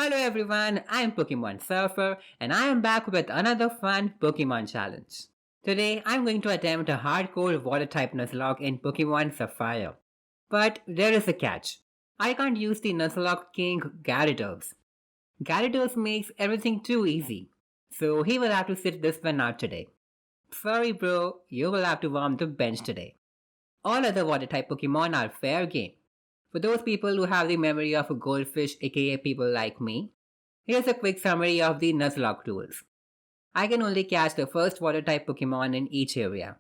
Hello everyone, I'm Pokemon Surfer and I am back with another fun Pokemon challenge. Today I'm going to attempt a hardcore water type Nuzlocke in Pokemon Sapphire. But there is a catch. I can't use the Nuzlocke King Gyarados. Gyarados makes everything too easy. So he will have to sit this one out today. Sorry bro, you will have to warm the bench today. All other water type Pokemon are fair game. For those people who have the memory of a goldfish, aka people like me, here's a quick summary of the Nuzlocke rules. I can only catch the first water type Pokemon in each area.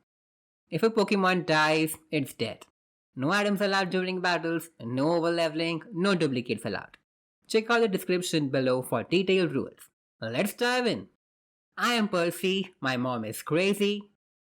If a Pokemon dies, it's dead. No items allowed during battles, no overleveling, no duplicates allowed. Check out the description below for detailed rules. Let's dive in. I am Percy, my mom is crazy.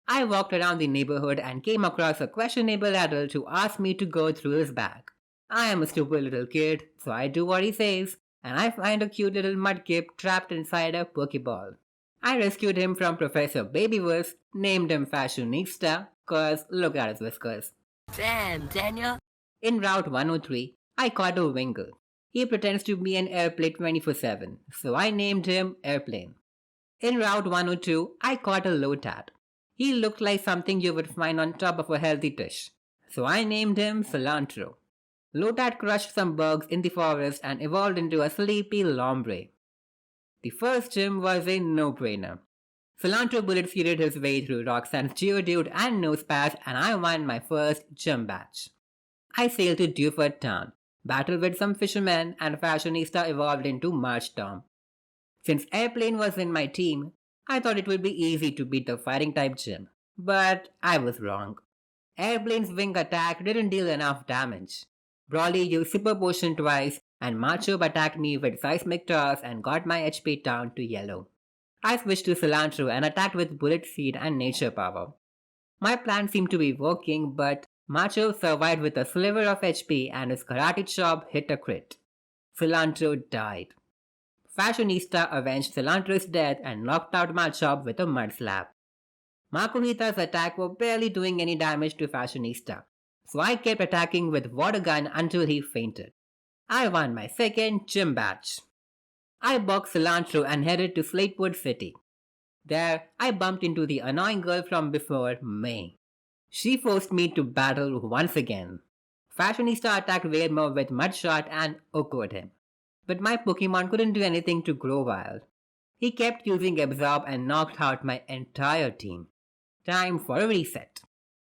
I walked around the neighborhood and came across a questionable adult who asked me to go through his bag. I am a stupid little kid, so I do what he says, and I find a cute little mudkip trapped inside a Pokeball. I rescued him from Professor Babyverse, named him Fashionista, cause look at his whiskers. Damn, Daniel. In Route 103, I caught a Wingle. He pretends to be an airplane 24/7, so I named him Airplane. In Route 102, I caught a Lotad. He looked like something you would find on top of a healthy dish, so I named him Cilantro. Lotad crushed some bugs in the forest and evolved into a sleepy Lombre. The first gym was a no-brainer. Cilantro bullet seeded his way through Roxanne's Geodude and Nosepass and I won my first gym badge. I sailed to Dewford Town, battled with some fishermen and Fashionista evolved into Marshtomp. Since Airplane was in my team, I thought it would be easy to beat the fighting type gym, but I was wrong. Airplane's wing attack didn't deal enough damage. Brawly used Super Potion twice, and Machop attacked me with Seismic Toss and got my HP down to yellow. I switched to Cilantro and attacked with Bullet Seed and Nature Power. My plan seemed to be working, but Machop survived with a sliver of HP and his Karate Chop hit a crit. Cilantro died. Fashionista avenged Cilantro's death and knocked out Machop with a Mud Slap. Makuhita's attack were barely doing any damage to Fashionista, so I kept attacking with Water Gun until he fainted. I won my second gym badge. I boxed Cilantro and headed to Slatewood City. There, I bumped into the annoying girl from before, May. She forced me to battle once again. Fashionista attacked Wailmer with Mudshot and OHKO'd him. But my Pokemon couldn't do anything to grow wild. He kept using Absorb and knocked out my entire team. Time for a reset.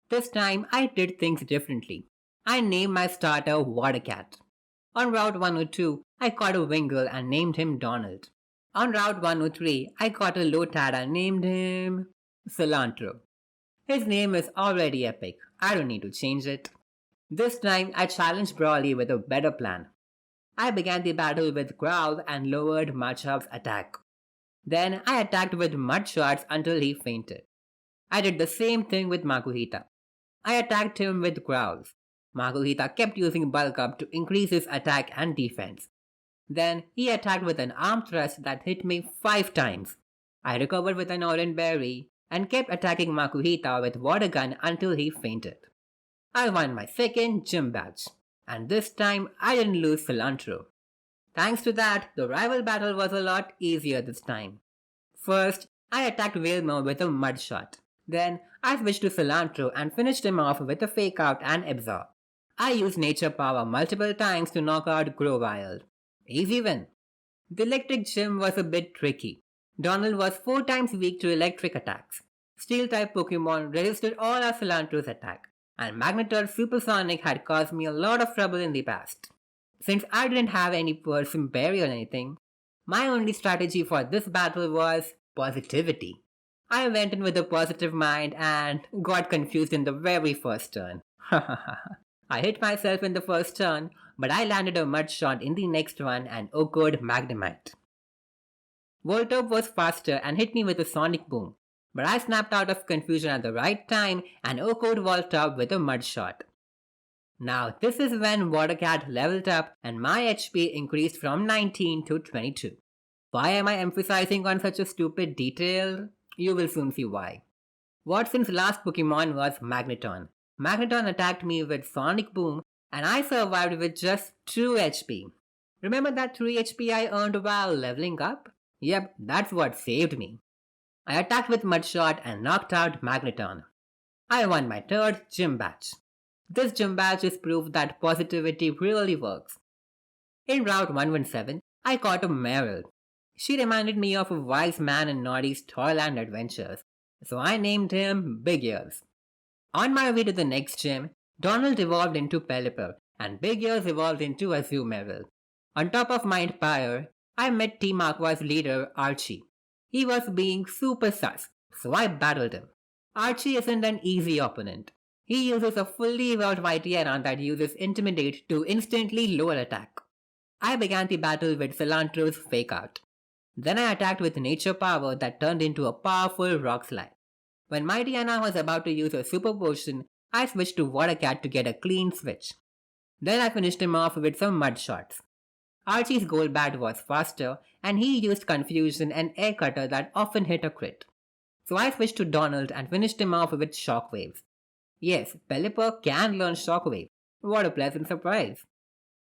This time, I did things differently. I named my starter Watercat. On Route 102, I caught a Wingle and named him Donald. On Route 103, I caught a Lotad and named him Cilantro. His name is already epic. I don't need to change it. This time, I challenged Brawly with a better plan. I began the battle with Growl and lowered Machop's attack. Then I attacked with Mud Shots until he fainted. I did the same thing with Makuhita. I attacked him with Growls. Makuhita kept using Bulk Up to increase his attack and defense. Then he attacked with an arm thrust that hit me 5 times. I recovered with an Orange Berry and kept attacking Makuhita with Water Gun until he fainted. I won my second gym badge. And this time, I didn't lose Cilantro. Thanks to that, the rival battle was a lot easier this time. First, I attacked Wailmer with a Mud Shot. Then, I switched to Cilantro and finished him off with a Fake Out and Absorb. I used Nature Power multiple times to knock out Growild. Easy win. The Electric Gym was a bit tricky. Donald was 4 times weak to electric attacks. Steel-type Pokemon resisted all our Cilantro's attack. And Magnetar Supersonic had caused me a lot of trouble in the past. Since I didn't have any Persim Berry or anything, my only strategy for this battle was positivity. I went in with a positive mind and got confused in the very first turn. I hit myself in the first turn, but I landed a Mud Shot in the next one and OHKO'd Magnemite. Voltorb was faster and hit me with a Sonic Boom. But I snapped out of confusion at the right time and OHKO'd Voltorb with a Mud Shot. Now this is when Watercat leveled up and my HP increased from 19 to 22. Why am I emphasizing on such a stupid detail? You will soon see why. Watson's last Pokemon was Magneton. Magneton attacked me with Sonic Boom and I survived with just 2 HP. Remember that 3 HP I earned while leveling up? Yep, that's what saved me. I attacked with Mudshot and knocked out Magneton. I won my third gym badge. This gym badge is proof that positivity really works. In Route 117, I caught a Meryl. She reminded me of a wise man in Noddy's Toyland adventures, so I named him Big Ears. On my way to the next gym, Donald evolved into Pelipper and Big Ears evolved into Azumarill. On top of my empire, I met Team Aqua's leader Archie. He was being super sus, so I battled him. Archie isn't an easy opponent. He uses a fully evolved Vitiana that uses Intimidate to instantly lower attack. I began the battle with Cilantro's Fake Out. Then I attacked with Nature Power that turned into a powerful Rock Slide. When Mightyena was about to use a Super Potion, I switched to Water Cat to get a clean switch. Then I finished him off with some Mud Shots. Archie's Golbat was faster, and he used Confusion and Air Cutter that often hit a crit. So I switched to Donald and finished him off with Shockwaves. Yes, Pelipper can learn Shockwave. What a pleasant surprise.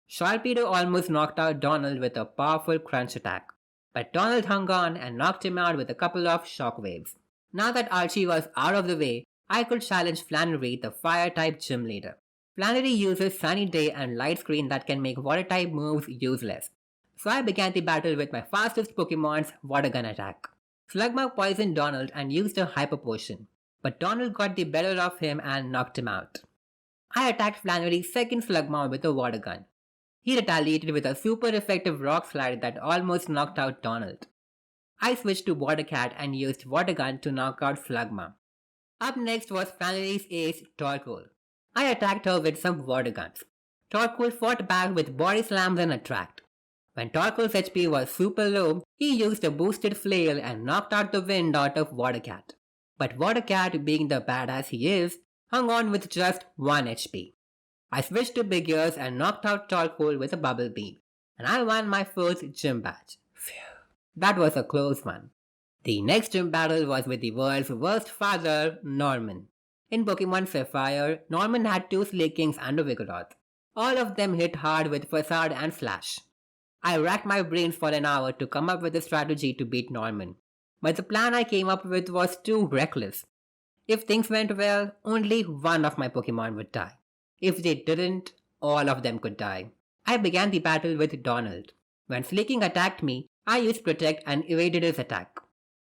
Sharpedo almost knocked out Donald with a powerful Crunch attack, but Donald hung on and knocked him out with a couple of Shockwaves. Now that Archie was out of the way, I could challenge Flannery, the Fire-type gym leader. Flannery uses Sunny Day and Light Screen that can make Water-type moves useless. So I began the battle with my fastest Pokemon's Water Gun attack. Slugma poisoned Donald and used a Hyper Potion, but Donald got the better of him and knocked him out. I attacked Flannery's second Slugma with a Water Gun. He retaliated with a super effective Rock Slide that almost knocked out Donald. I switched to Water Cat and used Water Gun to knock out Slugma. Up next was Flannery's ace, Torkoal. I attacked her with some Water Guns. Torkoal fought back with Body Slams and Attract. When Torkoal's HP was super low, he used a boosted Flail and knocked out the wind out of Water Cat. But Water Cat, being the badass he is, hung on with just 1 HP. I switched to Big Ears and knocked out Torkoal with a Bubble Beam, and I won my first gym badge. Phew. That was a close one. The next gym battle was with the world's worst father, Norman. In Pokemon Sapphire, Norman had 2 Slakings and a Vigoroth. All of them hit hard with Facade and Slash. I racked my brains for an hour to come up with a strategy to beat Norman, but the plan I came up with was too reckless. If things went well, only one of my Pokemon would die. If they didn't, all of them could die. I began the battle with Donald. When Slaking attacked me, I used Protect and evaded his attack.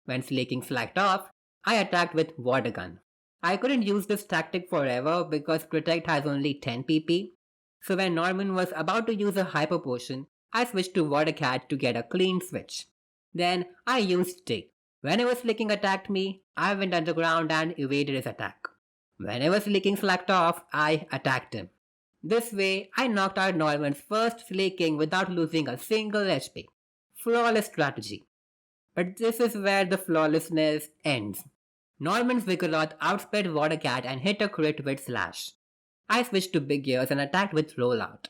When Slaking slacked off, I attacked with Water Gun. I couldn't use this tactic forever because Protect has only 10 PP. So when Norman was about to use a Hyper Potion, I switched to Water Cat to get a clean switch. Then I used Dig. Whenever Slaking attacked me, I went underground and evaded his attack. Whenever Slaking slacked off, I attacked him. This way, I knocked out Norman's first Slaking without losing a single HP. Flawless strategy. But this is where the flawlessness ends. Norman's Vigoroth outsped Water Cat and hit a crit with Slash. I switched to Big Ears and attacked with Rollout.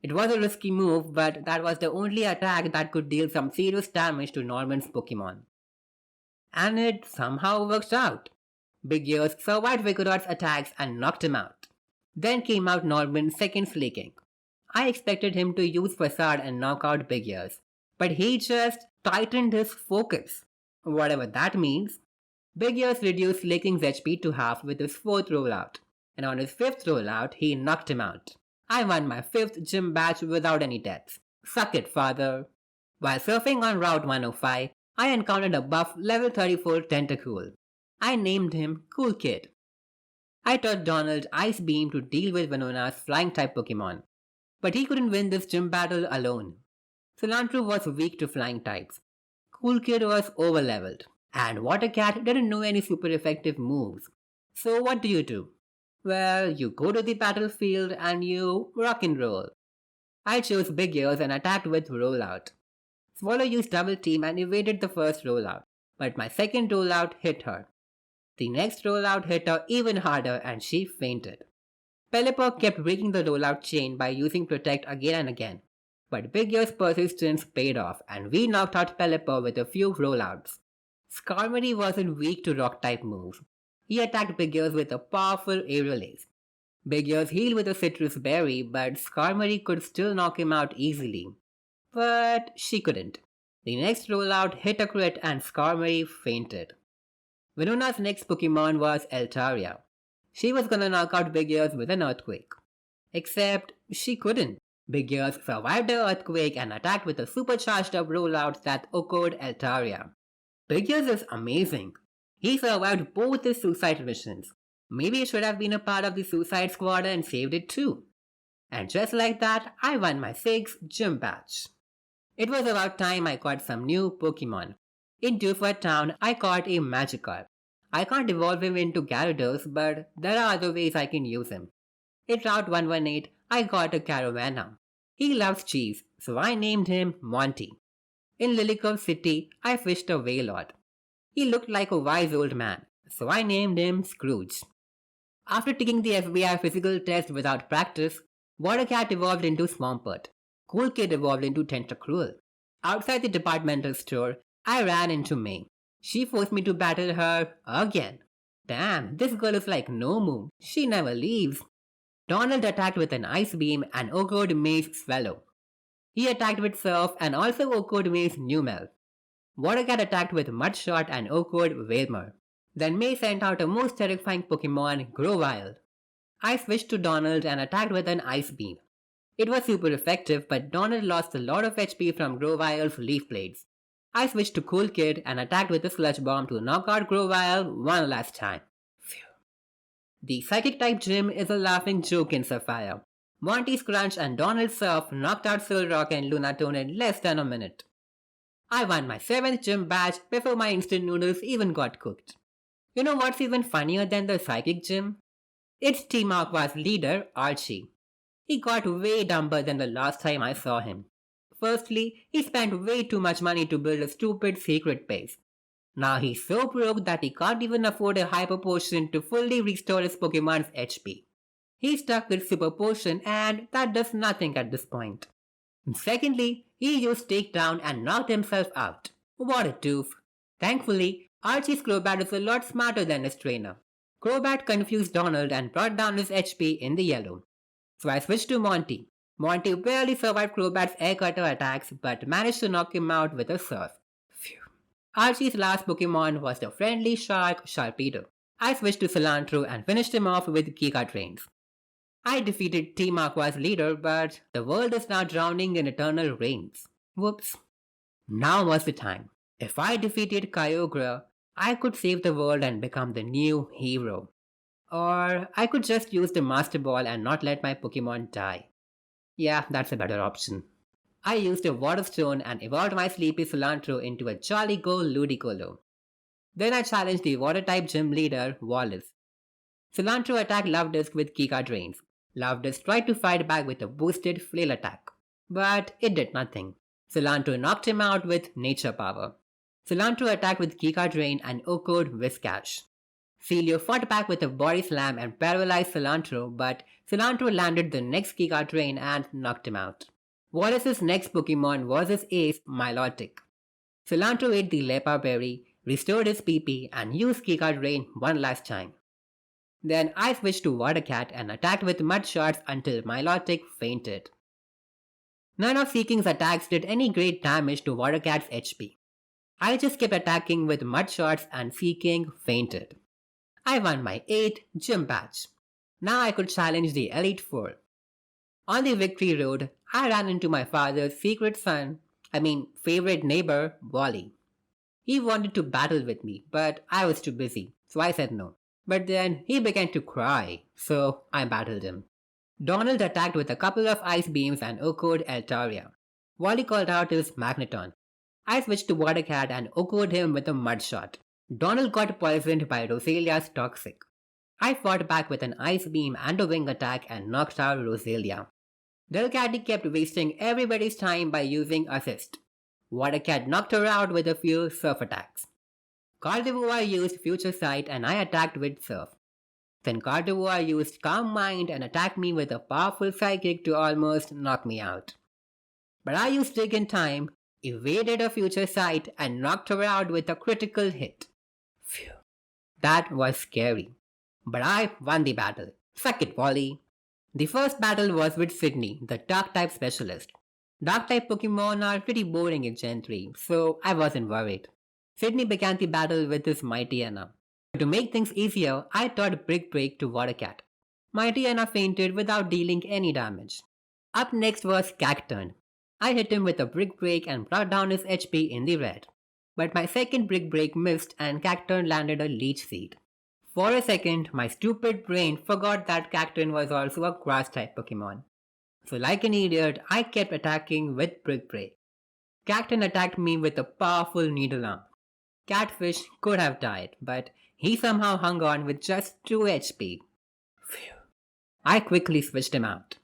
It was a risky move, but that was the only attack that could deal some serious damage to Norman's Pokemon. And it somehow worked out. Big Ears survived Vigoroth's attacks and knocked him out. Then came out Norman's second Slaking. I expected him to use Facade and knock out Big Ears, but he just tightened his focus. Whatever that means. Big Ears reduced Slaking's HP to half with his 4th rollout, and on his 5th rollout, he knocked him out. I won my 5th gym badge without any deaths. Suck it, father. While surfing on Route 105, I encountered a buff level 34 Tentacool. I named him Cool Kid. I taught Donald Ice Beam to deal with Venona's flying-type Pokemon, but he couldn't win this gym battle alone. Cilantro was weak to flying types. Cool Kid was over-leveled, and Water Cat didn't know any super effective moves. So what do? Well, you go to the battlefield and you rock and roll. I chose Big Ears and attacked with Rollout. Swallow used Double Team and evaded the first rollout, but my second rollout hit her. The next rollout hit her even harder and she fainted. Pelipper kept breaking the rollout chain by using Protect again and again, but Big Ear's persistence paid off and we knocked out Pelipper with a few rollouts. Skarmory wasn't weak to rock-type moves. He attacked Big Ears with a powerful Aerial Ace. Big Ears healed with a Citrus Berry, but Skarmory could still knock him out easily. But she couldn't. The next rollout hit a crit and Skarmory fainted. Venuna's next Pokemon was Altaria. She was gonna knock out Big Ears with an earthquake. Except she couldn't. Big Ears survived the earthquake and attacked with a supercharged up rollout that echoed Altaria. Big Ears is amazing. He survived both the suicide missions. Maybe he should have been a part of the suicide squad and saved it too. And just like that, I won my 6th gym badge. It was about time I caught some new Pokemon. In Dewford Town, I caught a Magikarp. I can't evolve him into Gyarados, but there are other ways I can use him. In Route 118, I got a Caravana. He loves cheese, so I named him Monty. In Lilycove City, I fished a Wailord. He looked like a wise old man, so I named him Scrooge. After taking the FBI physical test without practice, Watercat evolved into Swampert. Cool Kid evolved into Tentacruel. Outside the departmental store, I ran into May. She forced me to battle her again. Damn, this girl is like Nomu. She never leaves. Donald attacked with an ice beam and echoed May's Swallow. He attacked with Surf and also echoed May's Numel. Watercat attacked with Mudshot and echoed Wailmer. Then May sent out a most terrifying Pokemon, Grovyle. I switched to Donald and attacked with an Ice Beam. It was super effective, but Donald lost a lot of HP from Grovyle's Leaf Blades. I switched to Cool Kid and attacked with a Sludge Bomb to knock out Grovyle one last time. Phew. The Psychic type gym is a laughing joke in Sapphire. Monty's Crunch and Donald's Surf knocked out Solrock and Lunatone in less than a minute. I won my 7th gym badge before my instant noodles even got cooked. You know what's even funnier than the Psychic gym? It's Team Aqua's leader, Archie. He got way dumber than the last time I saw him. Firstly, he spent way too much money to build a stupid secret base. Now he's so broke that he can't even afford a hyper potion to fully restore his Pokemon's HP. He's stuck with Super Potion and that does nothing at this point. Secondly, he used Takedown and knocked himself out. What a doof. Thankfully, Archie's Crobat is a lot smarter than his trainer. Crobat confused Donald and brought down his HP in the yellow. So I switched to Monty. Monty barely survived Crobat's air cutter attacks but managed to knock him out with a Surf. Phew. Archie's last Pokemon was the friendly shark Sharpedo. I switched to Cilantro and finished him off with Giga Drains. I defeated Team Aqua's leader, but the world is now drowning in eternal rains. Whoops. Now was the time. If I defeated Kyogre, I could save the world and become the new hero. Or I could just use the Master Ball and not let my Pokemon die. Yeah, that's a better option. I used a Water Stone and evolved my Sleepy Cilantro into a Jolly Go Ludicolo. Then I challenged the Water-type gym leader, Wallace. Cilantro attacked Luvdisc with Giga Drains. Luvdisc tried to fight back with a boosted Flail attack, but it did nothing. Cilantro knocked him out with Nature Power. Cilantro attacked with Giga Drain and echoed Whiscash. Celio fought back with a Body Slam and paralyzed Cilantro, but Cilantro landed the next Giga Drain and knocked him out. Wallace's next Pokemon was his ace, Milotic. Cilantro ate the Lepa Berry, restored his PP, and used Giga Drain one last time. Then I switched to Watercat and attacked with Mud Shots until Milotic fainted. None of Seeking's attacks did any great damage to Watercat's HP. I just kept attacking with Mud Shots and Seeking fainted. I won my 8th gym badge. Now I could challenge the Elite Four. On the victory road, I ran into my father's favorite neighbor, Wally. He wanted to battle with me, but I was too busy, so I said no. But then he began to cry, so I battled him. Donald attacked with a couple of ice beams and echoed Altaria. Wally called out his Magneton. I switched to Watercat and echoed him with a Mud Shot. Donald got poisoned by Rosalia's Toxic. I fought back with an Ice Beam and a Wing Attack and knocked out Rosalia. Delcatty kept wasting everybody's time by using Assist. Watercat knocked her out with a few Surf attacks. Gardevoir used Future Sight and I attacked with Surf. Then Gardevoir used Calm Mind and attacked me with a powerful Psychic to almost knock me out. But I used Dig in time, evaded a Future Sight and knocked her out with a critical hit. Phew. That was scary. But I won the battle. Suck it, Wally. The first battle was with Sydney, the Dark-type specialist. Dark-type Pokemon are pretty boring in Gen 3, so I wasn't worried. Sydney began the battle with his Mighty Anna. To make things easier, I taught Brick Break to Water Cat. Mighty Anna fainted without dealing any damage. Up next was Cacturn. I hit him with a Brick Break and brought down his HP in the red. But my second Brick Break missed and Cacturn landed a Leech Seed. For a second, my stupid brain forgot that Cacturn was also a Grass-type Pokemon. So like an idiot, I kept attacking with Brick Break. Cacturn attacked me with a powerful needle arm. Catfish could have died, but he somehow hung on with just 2 HP. Phew. I quickly switched him out.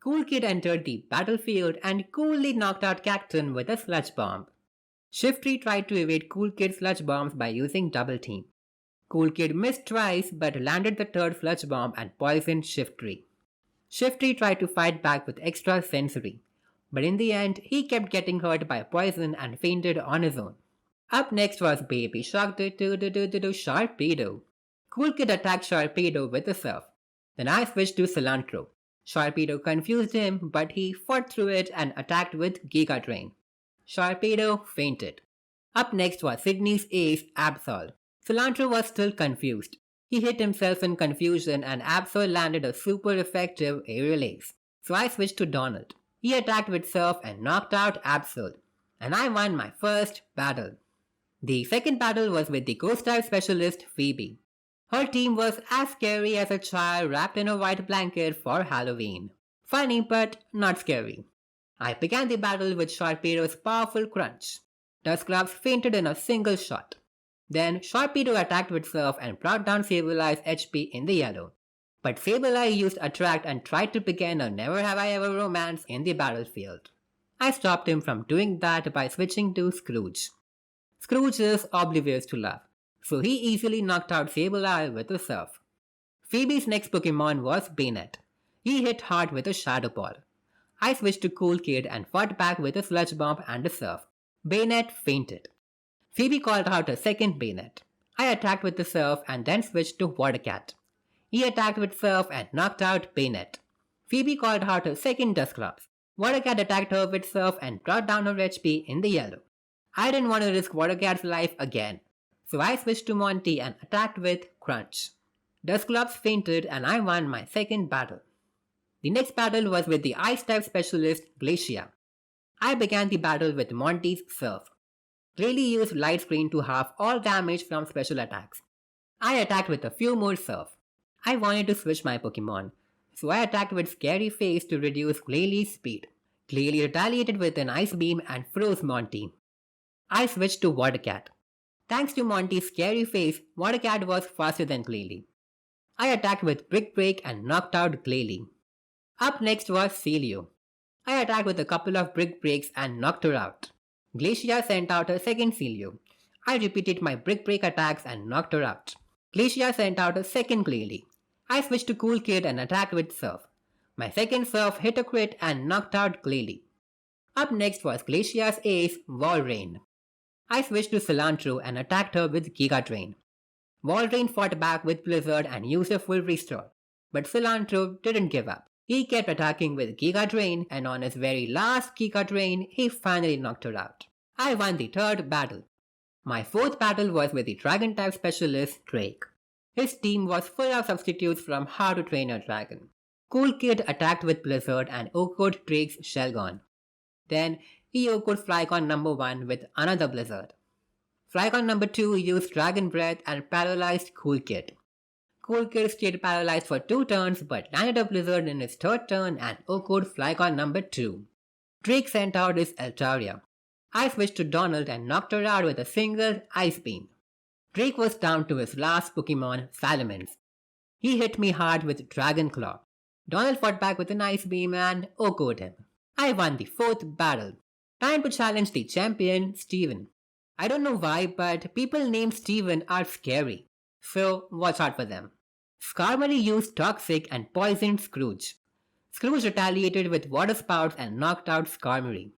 Cool Kid entered the battlefield and coolly knocked out Cacturn with a Sludge Bomb. Shiftry tried to evade Cool Kid's Sludge Bombs by using Double Team. Cool Kid missed twice but landed the third Sludge Bomb and poisoned Shiftry. Shiftry tried to fight back with extra sensory, but in the end he kept getting hurt by poison and fainted on his own. Up next was Baby Shark Sharpedo. Cool Kid attacked Sharpedo with a Surf. Then I switched to Cilantro. Sharpedo confused him, but he fought through it and attacked with Giga Drain. Sharpedo fainted. Up next was Sydney's ace, Absol. Cilantro was still confused. He hit himself in confusion and Absol landed a super effective aerial ace. So I switched to Donald. He attacked with Surf and knocked out Absol. And I won my first battle. The second battle was with the Ghost-type specialist Phoebe. Her team was as scary as a child wrapped in a white blanket for Halloween. Funny but not scary. I began the battle with Sharpedo's powerful crunch. Dusclops fainted in a single shot. Then Sharpedo attacked with Surf and brought down Sableye's HP in the yellow. But Sableye used Attract and tried to begin a Never Have I Ever romance in the battlefield. I stopped him from doing that by switching to Scrooge. Scrooge is oblivious to love, so he easily knocked out Sableye with a Surf. Phoebe's next Pokemon was Bayonet. He hit hard with a Shadow Ball. I switched to Cool Kid and fought back with a Sludge Bomb and a Surf. Bayonet fainted. Phoebe called out a second Bayonet. I attacked with the Surf and then switched to Water Cat. He attacked with Surf and knocked out Bayonet. Phoebe called out a second Dusclops. Water Cat attacked her with Surf and brought down her HP in the yellow. I didn't want to risk Water Cat's life again, so I switched to Monty and attacked with Crunch. Dusclops fainted and I won my second battle. The next battle was with the Ice-type specialist Glacia. I began the battle with Monty's Surf. Glalie used Light Screen to halve all damage from special attacks. I attacked with a few more Surf. I wanted to switch my Pokemon, so I attacked with Scary Face to reduce Glalie's speed. Glalie retaliated with an Ice Beam and froze Monty. I switched to Water Cat. Thanks to Monty's Scary Face, Water Cat was faster than Glalie. I attacked with Brick Break and knocked out Glalie. Up next was Celio. I attacked with a couple of Brick Breaks and knocked her out. Glacia sent out a second Celio. I repeated my Brick Break attacks and knocked her out. Glacia sent out a second Glalie. I switched to Cool Kid and attacked with Surf. My second Surf hit a crit and knocked out Glalie. Up next was Glacia's ace, Walrein. I switched to Cilantro and attacked her with Giga Drain. Walrein fought back with Blizzard and used a full restore, but Cilantro didn't give up. He kept attacking with Giga Drain and on his very last Giga Drain, he finally knocked her out. I won the third battle. My fourth battle was with the Dragon-type specialist Drake. His team was full of substitutes from How to Train Your Dragon. Cool Kid attacked with Blizzard and OHKO'd Drake's Shelgon. Then he OHKO'd Flygon number 1 with another Blizzard. Flygon number 2 used Dragon Breath and paralyzed Cool Kid. Cool Kid stayed paralyzed for 2 turns but landed a Blizzard in his third turn and OHKO'd Flygon number 2. Drake sent out his Altaria. I switched to Donald and knocked her out with a single Ice Beam. Drake was down to his last Pokemon, Salamence. He hit me hard with Dragon Claw. Donald fought back with an Ice Beam and OHKO'd him. I won the fourth battle. Time to challenge the champion, Steven. I don't know why, but people named Steven are scary, so watch out for them. Skarmory used Toxic and poisoned Scrooge. Scrooge retaliated with Water Spouts and knocked out Skarmory.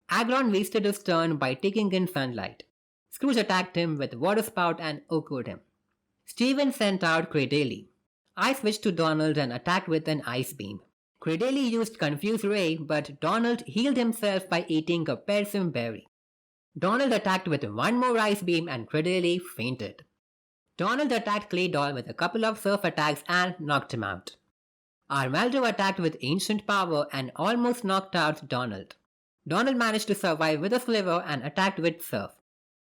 Aggron wasted his turn by taking in Sunlight. Scrooge attacked him with Water Spout and OHKO'd him. Steven sent out Cradily. I switched to Donald and attacked with an Ice Beam. Credeli used Confuse Ray, but Donald healed himself by eating a persimmon berry. Donald attacked with one more Ice Beam and Credeli fainted. Donald attacked Clay Doll with a couple of surf attacks and knocked him out. Armaldo attacked with Ancient Power and almost knocked out Donald. Donald managed to survive with a sliver and attacked with Surf.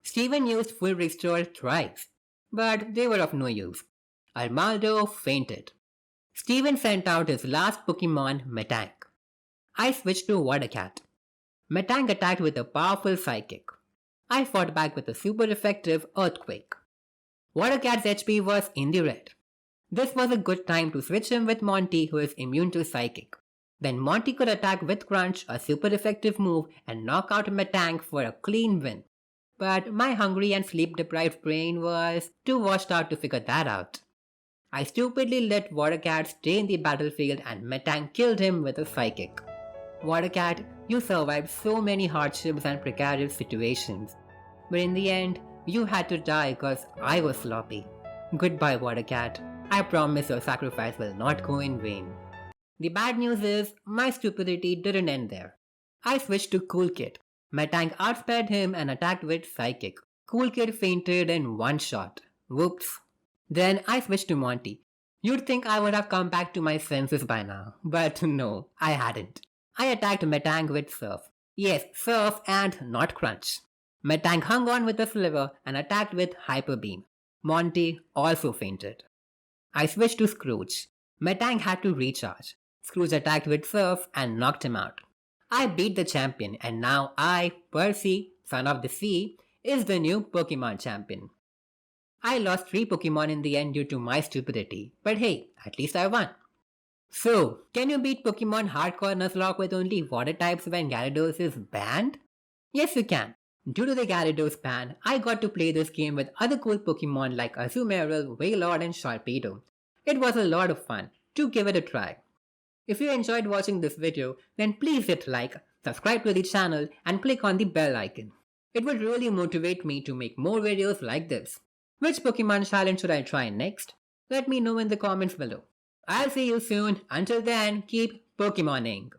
Steven used Full Restore thrice, but they were of no use. Armaldo fainted. Steven sent out his last Pokemon, Metang. I switched to Watercat. Metang attacked with a powerful Psychic. I fought back with a super effective Earthquake. Watercat's HP was in the red. This was a good time to switch him with Monty, who is immune to Psychic. Then Monty could attack with Crunch, a super effective move, and knock out Metang for a clean win. But my hungry and sleep deprived brain was too washed out to figure that out. I stupidly let Watercat stay in the battlefield and Metang killed him with a Psychic. Watercat, you survived so many hardships and precarious situations. But in the end, you had to die because I was sloppy. Goodbye, Watercat. I promise your sacrifice will not go in vain. The bad news is, my stupidity didn't end there. I switched to Cool Kid. Metang outsped him and attacked with Psychic. Cool Kid fainted in one shot. Whoops. Then I switched to Monty. You'd think I would have come back to my senses by now, but no, I hadn't. I attacked Metang with Surf. Yes, Surf and not Crunch. Metang hung on with a sliver and attacked with Hyper Beam. Monty also fainted. I switched to Scrooge. Metang had to recharge. Scrooge attacked with Surf and knocked him out. I beat the champion and now I, Percy, son of the sea, is the new Pokemon champion. I lost 3 Pokemon in the end due to my stupidity, but hey, at least I won. So, can you beat Pokemon Hardcore Nuzlocke with only water types when Gyarados is banned? Yes, you can. Due to the Gyarados ban, I got to play this game with other cool Pokemon like Azumarill, Wailord and Sharpedo. It was a lot of fun. Do give it a try. If you enjoyed watching this video, then please hit like, subscribe to the channel and click on the bell icon. It would really motivate me to make more videos like this. Which Pokemon challenge should I try next? Let me know in the comments below. I'll see you soon. Until then, keep Pokemoning.